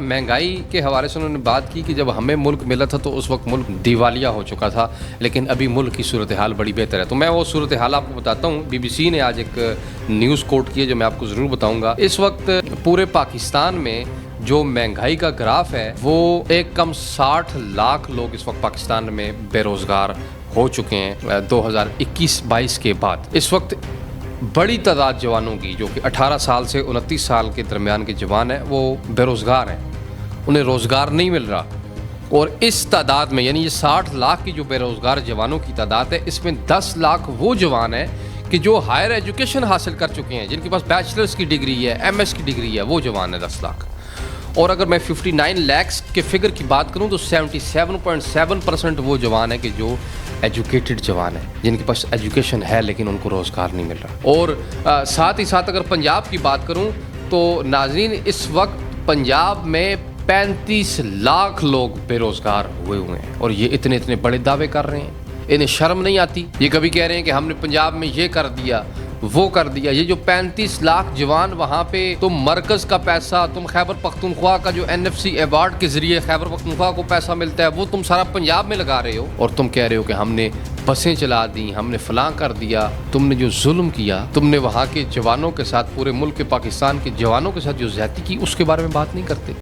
महंगाई के हवाले से उन्होंने बात की कि जब हमें मुल्क मिला था तो उस वक्त मुल्क दिवालिया हो चुका था, लेकिन अभी मुल्क की सूरत हाल बड़ी बेहतर है। तो मैं वो सूरत हाल आपको बताता हूँ। BBC ने आज एक न्यूज़ कोट की है जो मैं आपको ज़रूर बताऊँगा। इस वक्त पूरे पाकिस्तान में जो महंगाई का ग्राफ है वो एक कम 60 लाख लोग इस वक्त पाकिस्तान में बेरोज़गार हो चुके हैं 2021-22 के बाद। इस वक्त बड़ी तादाद जवानों की जो कि 18 साल से 29 साल के दरमियान के जवान हैं वो बेरोज़गार हैं, उन्हें रोज़गार नहीं मिल रहा। और इस तादाद में यानी ये 60 लाख की जो बेरोज़गार जवानों की तादाद है, इसमें 10 लाख वो जवान हैं कि जो हायर एजुकेशन हासिल कर चुके हैं, जिनके पास बैचलर्स की डिग्री है, MS की डिग्री है, वो जवान है 10 लाख। और अगर मैं 59 लाख के फिगर की बात करूं तो 77.7% वो जवान है कि जो एजुकेटेड जवान है, जिनके पास एजुकेशन है लेकिन उनको रोज़गार नहीं मिल रहा। और साथ ही साथ अगर पंजाब की बात करूं तो नाज़रीन इस वक्त पंजाब में 35 लाख लोग बेरोज़गार हुए हैं। और ये इतने बड़े दावे कर रहे हैं, इन्हें शर्म नहीं आती। ये कभी कह रहे हैं कि हमने पंजाब में ये कर दिया, वो कर दिया। ये जो 35 लाख जवान वहाँ पे, तुम मरकज़ का पैसा, तुम खैबर पख्तूनख्वा का जो NFC अवार्ड के ज़रिए खैबर पख्तूनख्वा को पैसा मिलता है, वो तुम सारा पंजाब में लगा रहे हो। और तुम कह रहे हो कि हमने बसें चला दी, हमने फलां कर दिया। तुमने जो जुल्म किया, तुमने वहाँ के जवानों के साथ, पूरे मुल्क के पाकिस्तान के जवानों के साथ जो ज़्यादती की, उसके बारे में बात नहीं करते।